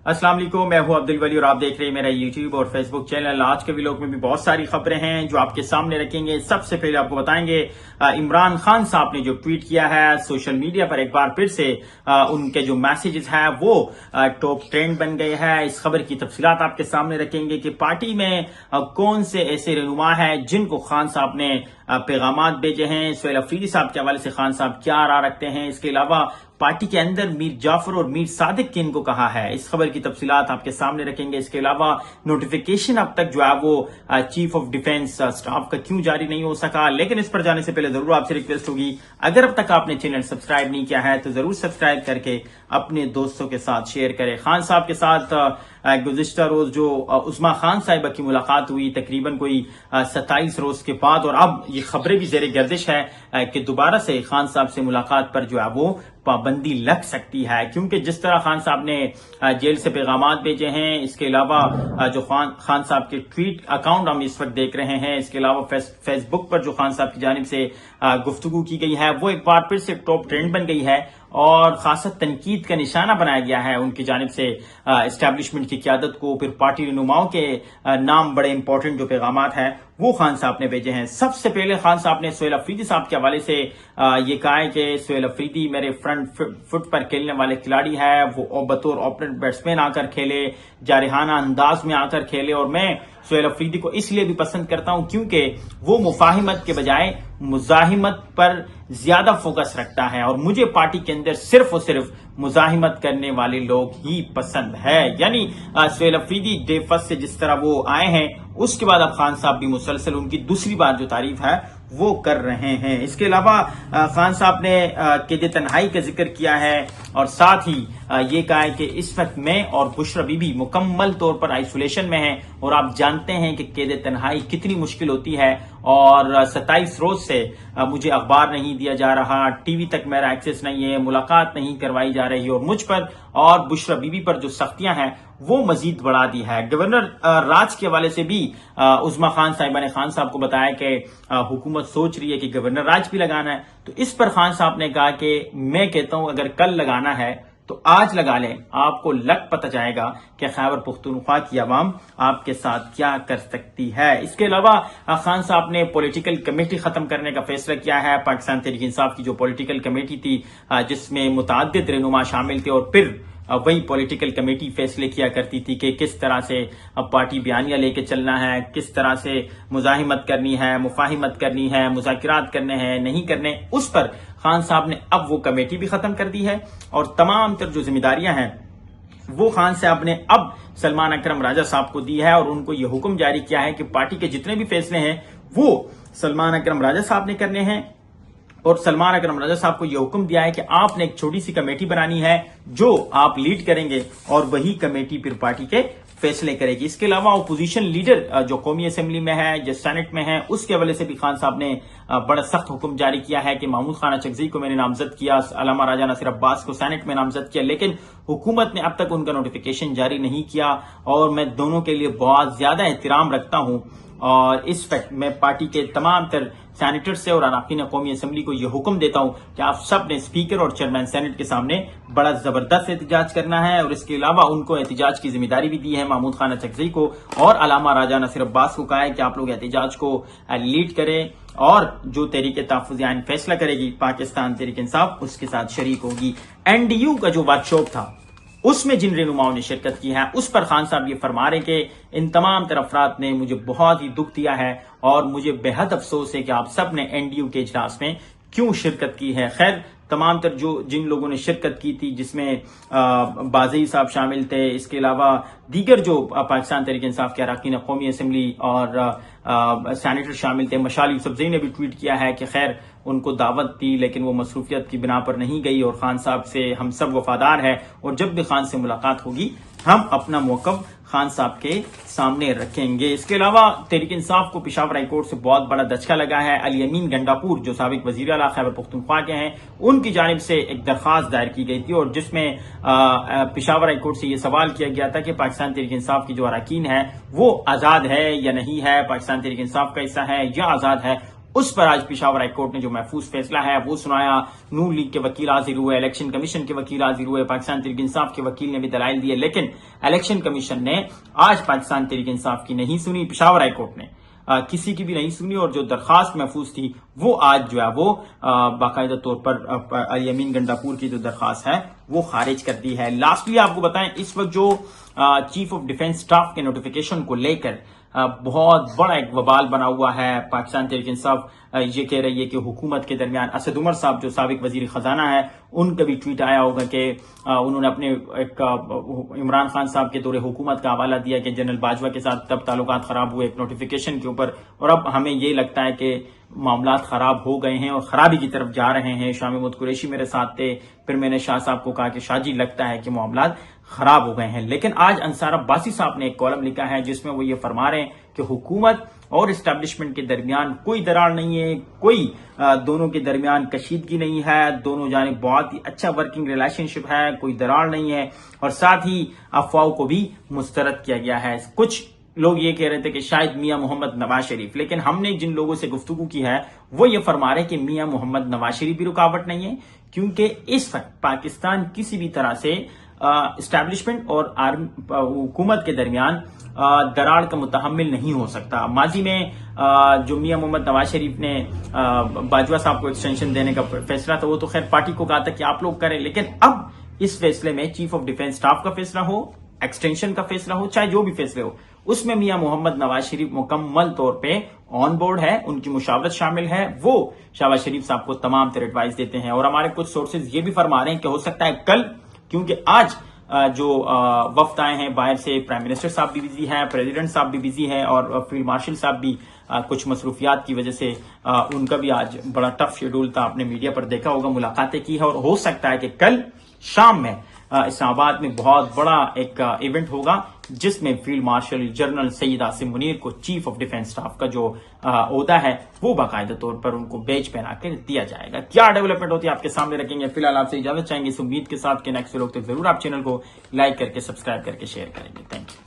अस्सलाम वालेकुम, मैं हूं अब्दुल वली और आप देख रहे हैं मेरा यूट्यूब और फेसबुक चैनल। आज के व्लॉग में भी बहुत सारी खबरें हैं जो आपके सामने रखेंगे। सबसे पहले आपको बताएंगे इमरान खान साहब ने जो ट्वीट किया है सोशल मीडिया पर, एक बार फिर से उनके जो मैसेजेस हैं वो टॉप ट्रेंड बन गए हैं। इस खबर की तफसीलात आपके सामने रखेंगे कि पार्टी में कौन से ऐसे रहनुमा हैं जिनको खान साहब ने पैगामात भेजे हैं। सोहेल अफरीदी साहब के हवाले से खान साहब क्या राय रखते हैं। इसके अलावा पार्टी के अंदर मीर जाफर और मीर सादिक किन को कहा है, इस खबर की तफसीलात आपके सामने रखेंगे। इसके अलावा नोटिफिकेशन अब तक जो है वो चीफ ऑफ डिफेंस स्टाफ का क्यों जारी नहीं हो सका, लेकिन इस पर जाने से पहले जरूर आपसे रिक्वेस्ट होगी, अगर अब तक आपने चैनल सब्सक्राइब नहीं किया है तो जरूर सब्सक्राइब करके अपने दोस्तों के साथ शेयर करें। खान साहब के साथ गुज़िश्ता रोज जो उस्मा खान साहिबा की मुलाकात हुई तकरीबन कोई 27 रोज के बाद, और अब ये खबरें भी जेर गर्दिश है कि दोबारा से खान साहब से मुलाकात पर जो है वो पाबंदी लग सकती है, क्योंकि जिस तरह खान साहब ने जेल से पैगामात भेजे हैं, इसके अलावा जो खान साहब के ट्वीट अकाउंट हम इस वक्त देख रहे हैं, इसके अलावा फेसबुक पर जो खान साहब की जानिब से गुफ्तगू की गई है वो एक बार फिर से टॉप ट्रेंड बन गई है और खासा तनकीद का निशाना बनाया गया है उनकी जानिब से एस्टैब्लिशमेंट की क़यादत को। फिर पार्टी रहनुमाओं के नाम बड़े इंपॉर्टेंट जो पैगामात है वो खान साहब ने भेजे हैं। सबसे पहले खान साहब ने सोहेल अफरीदी साहब के हवाले से ये कहा है कि सोहेल अफरीदी मेरे फ्रंट फुट पर खेलने वाले खिलाड़ी है, वो बतौर ओपनर बैट्समैन आकर खेले, जारहाना अंदाज में आकर खेले, और मैं सोहेल अफरीदी को इसलिए भी पसंद करता हूं क्योंकि वो मुफाहिमत के बजाय मुजाहिमत पर ज्यादा फोकस रखता है और मुझे पार्टी के अंदर सिर्फ और सिर्फ मुजाहिमत करने वाले लोग ही पसंद है। यानी सोहेल अफरीदी डे फर्स्ट से जिस तरह वो आए हैं उसके बाद अब खान साहब भी मुसलसल उनकी दूसरी बार जो तारीफ है वो कर रहे हैं। इसके अलावा खान साहब ने कैद तन्हाई का जिक्र किया है और साथ ही ये कहा है कि इस वक्त मैं और बुशरा बीबी मुकम्मल तौर पर आइसोलेशन में हैं और आप जानते हैं कि कैद तन्हाई कितनी मुश्किल होती है और 27 रोज से मुझे अखबार नहीं दिया जा रहा, टीवी तक मेरा एक्सेस नहीं है, मुलाकात नहीं करवाई जा रही और मुझ पर और बुशरा बीबी पर जो सख्तियां हैं वो मजीद बढ़ा दी है। गवर्नर राज के हवाले से भी उस्मा खान साहिबा ने खान साहब को बताया कि हुकूमत सोच रही है कि गवर्नर राज भी लगाना है, तो इस पर खान साहब ने कहा कि मैं कहता हूं अगर कल लगाना है तो आज लगा लें, आपको लग पता जाएगा कि खैबर पुख्तूनख्वा की आवाम आपके साथ क्या कर सकती है। इसके अलावा खान साहब ने पॉलिटिकल कमेटी खत्म करने का फैसला किया है। पाकिस्तान तहरीक इंसाफ की जो पॉलिटिकल कमेटी थी जिसमें मुतअद्दिद रहनुमा शामिल थे और फिर वही पॉलिटिकल कमेटी फैसले किया करती थी कि किस तरह से अब पार्टी बयानिया लेके चलना है, किस तरह से मुजाहिमत करनी है, मुफाहिमत करनी है, मुज़ाकिरात करने हैं नहीं करने, उस पर खान साहब ने अब वो कमेटी भी खत्म कर दी है और तमाम तर जो जिम्मेदारियां हैं वो खान साहब ने अब सलमान अकरम राजा साहब को दी है और उनको ये हुक्म जारी किया है कि पार्टी के जितने भी फैसले हैं वो सलमान अकरम राजा साहब ने करने हैं और सलमान अकरम राजा साहब को यह हुक्म दिया है कि आपने एक छोटी सी कमेटी बनानी है जो आप लीड करेंगे और वही कमेटी फिर पार्टी के फैसले करेगी। इसके अलावा अपोजिशन लीडर जो कौमी असेंबली में है, जो सेनेट में है, उसके हवाले से भी खान साहब ने बड़ा सख्त हुक्म जारी किया है कि महमूद खान अचकज़ई को मैंने नामजद किया, अलामा राजा नसीर अब्बास को सेनेट में नामजद किया, लेकिन हुकूमत ने अब तक उनका नोटिफिकेशन जारी नहीं किया और मैं दोनों के लिए बहुत ज्यादा एहतराम रखता हूं और इस वक्त मैं पार्टी के तमाम तर सैनिटर से और अरकान कौमी असेंबली को यह हुक्म देता हूं कि आप सब ने स्पीकर और चेयरमैन सेनेट के सामने बड़ा जबरदस्त एहतजाज करना है और इसके अलावा उनको एहतजाज की जिम्मेदारी भी दी है महमूद खान अचकज़ई को और अलामा राजा नसीर अब्बास को कहा है कि आप लोग एहतजाज को लीड करें और जो तहरीक तहफ़्फ़ुज़ आइन फैसला करेगी पाकिस्तान तहरीक इंसाफ उसके साथ शरीक होगी। NDU का जो वर्कशॉप था उसमें जिन रहनुमाओं ने शिरकत की है उस पर खान साहब ये फरमा रहे कि इन तमाम अफराद ने मुझे बहुत ही दुख दिया है और मुझे बेहद अफसोस है कि आप सब ने NDU के इजलास में क्यों शिरकत की है। खैर तमाम तर जो जिन लोगों ने शिरकत की थी जिसमें बाज़ई साहब शामिल थे, इसके अलावा दीगर जो पाकिस्तान तहरीक इंसाफ के अरकान कौमी असेंबली और सैनिटर शामिल थे। मशाल यूसुफज़ई ने भी ट्वीट किया है कि खैर उनको दावत दी लेकिन वो मसरूफियत की बिना पर नहीं गई और खान साहब से हम सब वफादार हैं और जब भी खान से मुलाकात होगी हम अपना मौक़िफ़ खान साहब के सामने रखेंगे। इसके अलावा तहरीक इंसाफ को पेशावर हाई कोर्ट से बहुत बड़ा दचका लगा है। अली अमीन गंडापुर जो साबिक वजीर आला खैबर पुख्तूनख्वा के हैं उनकी जानिब से एक दरख्वास्त दायर की गई थी और जिसमें पेशावर हाई कोर्ट से ये सवाल किया गया था कि पाकिस्तान तहरीक इंसाफ की जो अरकान है वो आज़ाद है या नहीं है, पाकिस्तान तहरीक इंसाफ का हिस्सा है या आज़ाद है। اس پر آج پشاور ہائی کورٹ نے جو محفوظ فیصلہ ہے وہ سنایا. نون لیگ کے وکیل حاضر ہوئے, الیکشن کمیشن کے وکیل حاضر ہوئے, پاکستان تحریک انصاف کے وکیل نے بھی دلائل دیے, لیکن الیکشن کمیشن نے آج پاکستان تحریک انصاف کی نہیں سنی, پشاور ہائی کورٹ نے کسی کی بھی نہیں سنی, اور جو درخواست محفوظ تھی وہ آج جو ہے وہ باقاعدہ طور پر الیمین گنڈاپور کی جو درخواست ہے وہ خارج کر دی ہے. لاسٹلی آپ کو بتائیں, اس وقت جو چیف آف ڈیفنس اسٹاف کے نوٹیفیکیشن کو لے کر بہت بڑا ایک وبال بنا ہوا ہے. پاکستان تحریک انصاف یہ کہہ رہی ہے کہ حکومت کے درمیان اسد عمر صاحب جو سابق وزیر خزانہ ہے, ان کا بھی ٹویٹ آیا ہوگا کہ انہوں نے اپنے ایک عمران خان صاحب کے دور حکومت کا حوالہ دیا کہ جنرل باجوہ کے ساتھ تب تعلقات خراب ہوئے ایک نوٹیفیکیشن کے اوپر, اور اب ہمیں یہ لگتا ہے کہ معاملات خراب ہو گئے ہیں اور خرابی کی طرف جا رہے ہیں. شاہ محمود قریشی میرے ساتھ تھے, پھر میں نے شاہ صاحب کو کہا کہ شاہ جی لگتا ہے کہ معاملات خراب ہو گئے ہیں. لیکن آج انصار عباسی صاحب نے ایک کالم لکھا ہے جس میں وہ یہ فرما رہے ہیں کہ حکومت اور اسٹیبلشمنٹ کے درمیان کوئی دراڑ نہیں ہے, کوئی دونوں کے درمیان کشیدگی نہیں ہے, دونوں جانب بہت ہی اچھا ورکنگ ریلیشن شپ ہے, کوئی دراڑ نہیں ہے, اور ساتھ ہی افواہوں کو بھی مسترد کیا گیا ہے. کچھ لوگ یہ کہہ رہے تھے کہ شاید میاں محمد نواز شریف, لیکن ہم نے جن لوگوں سے گفتگو کی ہے وہ یہ فرما رہے کہ میاں محمد نواز شریف بھی رکاوٹ نہیں ہے, کیونکہ اس وقت پاکستان کسی بھی طرح سے اسٹیبلشمنٹ اور حکومت کے درمیان دراڑ کا متحمل نہیں ہو سکتا. ماضی میں جو میاں محمد نواز شریف نے باجوہ صاحب کو ایکسٹینشن دینے کا فیصلہ تھا وہ تو خیر پارٹی کو کہا تھا کہ آپ لوگ کریں, لیکن اب اس فیصلے میں چیف آف ڈیفنس اسٹاف کا فیصلہ ہو, ایکسٹینشن کا فیصلہ ہو, چاہے جو بھی فیصلے ہو, اس میں میاں محمد نواز شریف مکمل طور پہ آن بورڈ ہے, ان کی مشاورت شامل ہے, وہ شہباز شریف صاحب کو تمام تر ایڈوائز دیتے ہیں. اور ہمارے کچھ سورسز یہ بھی فرما رہے ہیں کہ ہو سکتا ہے کل, کیونکہ آج جو وفد آئے ہیں باہر سے, پرائم منسٹر صاحب بھی بزی ہیں, پریزیڈنٹ صاحب بھی بزی ہیں, اور فیلڈ مارشل صاحب بھی کچھ مصروفیات کی وجہ سے ان کا بھی آج بڑا ٹف شیڈول تھا, آپ نے میڈیا پر دیکھا ہوگا, ملاقاتیں کی ہے, اور ہو سکتا ہے کہ کل شام میں اسلام آباد میں بہت بڑا ایک ایونٹ ہوگا جس میں field marshal general Syed Asim Munir کو چیف آف ڈیفنس اسٹاف کا جو عہدہ ہے وہ باقاعدہ طور پر ان کو بیج پہنا کے دیا جائے گا. کیا ڈیولپمنٹ ہوتی ہے آپ کے سامنے رکھیں گے. فی الحال آپ سے اجازت چاہیں گے اس امید کے ساتھ کہ نیکسٹ ویلوگ تک ضرور آپ چینل کو لائک کر کے سبسکرائب کر کے شیئر کریں گے. Thank you.